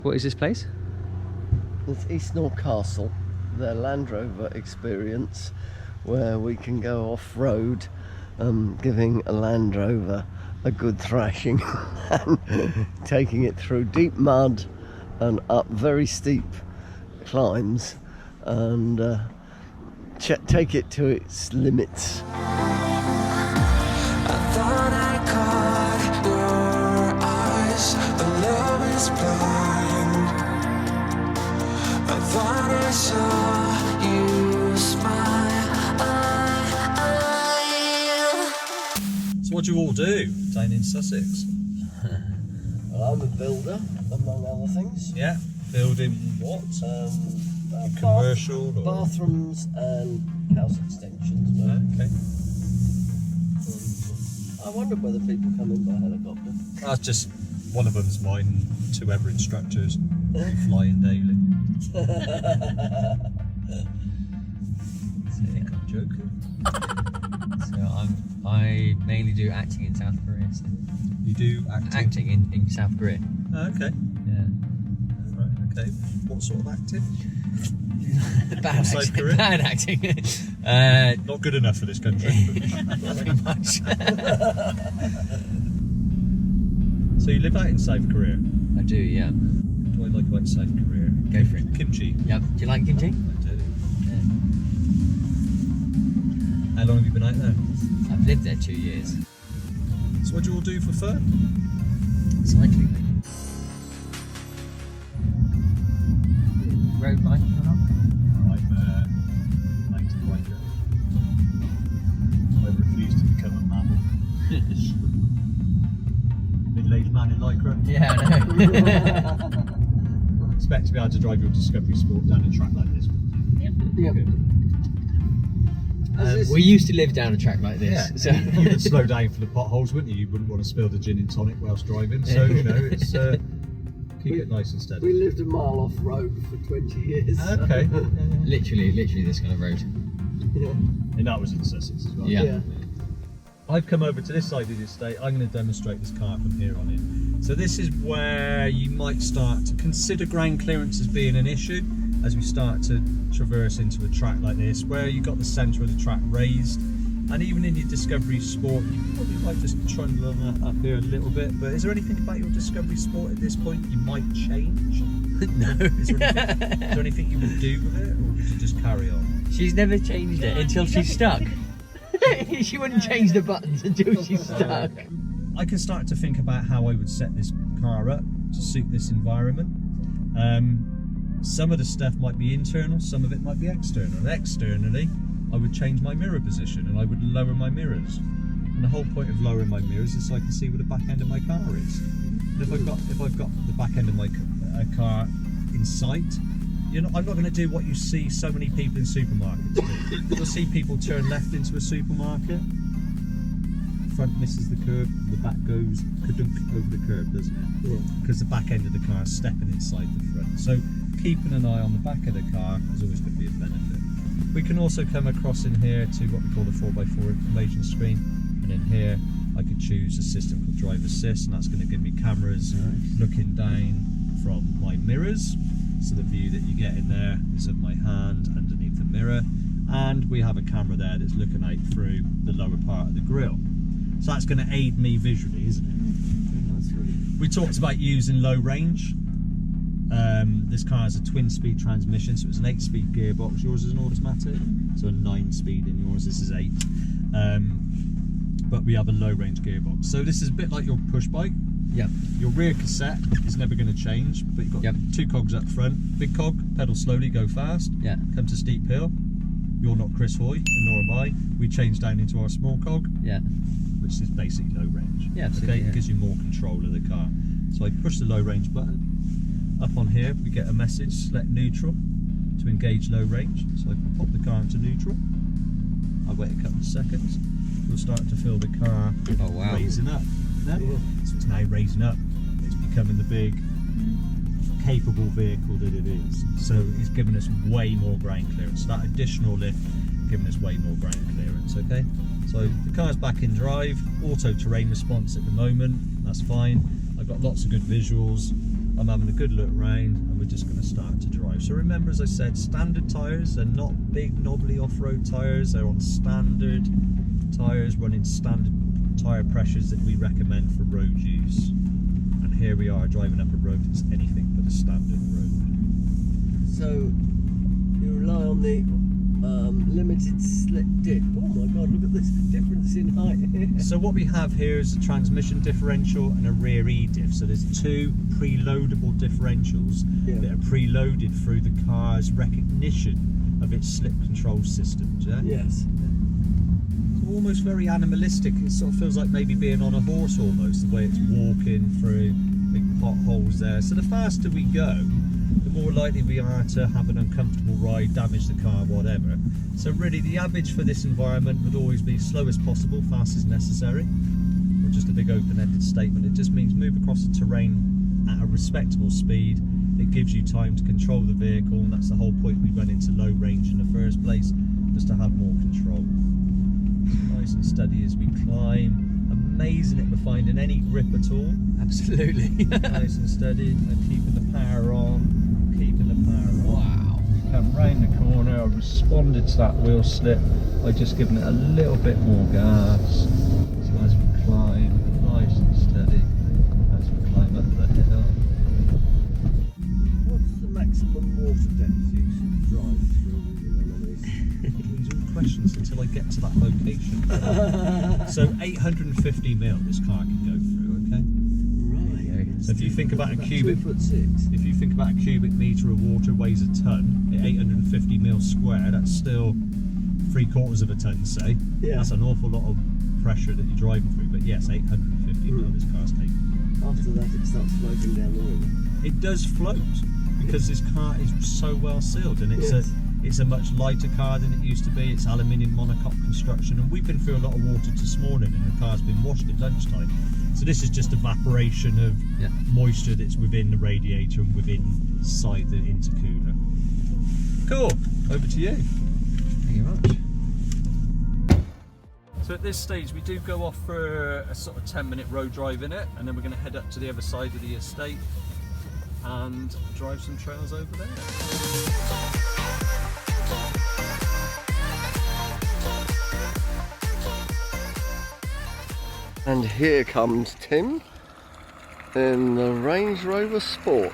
What is this place? It's Eastnor Castle, their Land Rover experience, where we can go off-road, giving a Land Rover a good thrashing and taking it through deep mud and up very steep climbs and take it to its limits. I thought I caught your eyes, but love is blind. I thought I saw you smile. So what do you all do down in Sussex? Well, I'm a builder, among other things. Yeah, building what? Commercial or? Bathrooms and house extensions. Okay. I wonder whether people come in by helicopter. That's just one of them's mine. 2 other instructors flying daily. I think I'm joking. So I mainly do acting in South Korea. So. You do acting? Acting in South Korea. Oh, okay. Yeah. Right, okay. What sort of acting? Bad South acting. Korea? Bad acting. Not good enough for this country. Pretty much. So you live out in South Korea? I do, yeah. What do I like about South Korea? Go for it. Kimchi. Yep. Do you like kimchi? I do. Yeah. How long have you been out there? I've lived there 2 years. So what do you all do for fun? Cycling, maybe. Road bike or not? I'm mountain biker. I refuse to become a mammal. Middle-aged man in lycra. Yeah, I know. Expect to be able to drive your Discovery Sport down a track like this. Yep. We used to live down a track like this. Yeah, So. you would slow down for the potholes, wouldn't you? You wouldn't want to spill the gin and tonic whilst driving. So, you know, it's keep it nice and We steady. lived a mile off road for 20 years. Okay. Literally this kind of road. Yeah. And that was in Sussex as well. Yeah. I've come over to this side of the estate. I'm going to demonstrate this car from here on in. So this is where you might start to consider ground clearance as being an issue as we start to traverse into a track like this, where you've got the centre of the track raised. And even in your Discovery Sport, you probably might just trundle on that up here a little bit. But is there anything about your Discovery Sport at this point you might change? No. Is there anything you would do with it, or would you just carry on? She's never changed it until she's stuck. She wouldn't change the buttons until she's stuck. I can start to think about how I would set this car up to suit this environment. Some of the stuff might be internal, some of it might be external. And externally, I would change my mirror position and I would lower my mirrors. And the whole point of lowering my mirrors is so I can see where the back end of my car is. And if I've got the back end of my car in sight, I'm not going to do what you see so many people in supermarkets do. You'll see people turn left into a supermarket, front misses the curb, the back goes kadunk over the curb, doesn't it? Yeah. Because the back end of the car is stepping inside the front. So keeping an eye on the back of the car is always going to be a benefit. We can also come across in here to what we call the 4x4 information screen, and in here I could choose a system called Drive Assist, and that's going to give me cameras looking down from my mirrors. So the view that you get in there is of my hand underneath the mirror, and we have a camera there that's looking out through the lower part of the grille. So that's going to aid me visually, isn't it? We talked about using low range. This car has a twin-speed transmission, so it's an 8-speed gearbox. Yours is an automatic, so a 9-speed in yours. This is 8. But we have a low-range gearbox. So this is a bit like your push bike. Yep. Your rear cassette is never going to change, but you've got 2 cogs up front. Big cog, pedal slowly, go fast. Yeah. Come to steep hill. You're not Chris Hoy, and nor am I. We change down into our small cog, Yeah. which is basically low range. Yeah, absolutely, Okay, yeah. it gives you more control of the car. So I push the low range button. Up on here, we get a message: select neutral to engage low range. So I pop the car into neutral. I wait a couple of seconds. We'll start to feel the car raising up. No? Yeah. So it's now raising up. It's becoming the big, capable vehicle that it is. So it's giving us way more ground clearance. That additional lift giving us way more ground clearance. Okay. So the car's back in drive. Auto terrain response at the moment. That's fine. I've got lots of good visuals. I'm having a good look round, and we're just going to start to drive. So remember, as I said, standard tyres. They're not big knobbly off-road tyres. They're on standard tyres, running standard tyre pressures that we recommend for road use. And here we are driving up a road that's anything but a standard road. So you rely on the limited slip diff. Oh my god, look at this difference in height here. So what we have here is a transmission differential and a rear E-diff. So there's two preloadable differentials that are preloaded through the car's recognition of its slip control systems. Yeah? Yes. So almost very animalistic. It sort of feels like maybe being on a horse almost, the way it's walking through big potholes there. So the faster we go, the more likely we are to have an uncomfortable ride, damage the car, whatever. So really the average for this environment would always be slow as possible, fast as necessary, or just a big open-ended statement. It just means move across the terrain at a respectable speed. It gives you time to control the vehicle, and that's the whole point we went into low range in the first place, just to have more control. Nice and steady as we climb. Amazing that we're finding any grip at all. Absolutely. Nice and steady, and keeping the power on. Keeping the power on. Wow. Come round the corner, I responded to that wheel slip by just giving it a little bit more gas. So as we climb, nice and steady, as we climb up the hill. What's the maximum water depth you should drive through with one of these? These are all questions until I get to that location. So 850 mil this car can go through, okay? Right. So if you think about a About cubic, 2'6". if you think about a cubic metre of water weighs a tonne, at 850 mil square, that's still 3/4 of a tonne, say. Yeah. That's an awful lot of pressure that you're driving through, but yes, 850 mil this car's capable. After that it starts floating down the river. It does float, because this car is so well sealed, and it's a much lighter car than it used to be. It's aluminium monocoque construction, and we've been through a lot of water this morning, and the car's been washed at lunchtime. So this is just evaporation of moisture that's within the radiator and within inside the intercooler. Cool. Over to you. Thank you very much. So at this stage we do go off for a sort of 10-minute road drive in it, and then we're going to head up to the other side of the estate and drive some trails over there. And here comes Tim in the Range Rover Sport.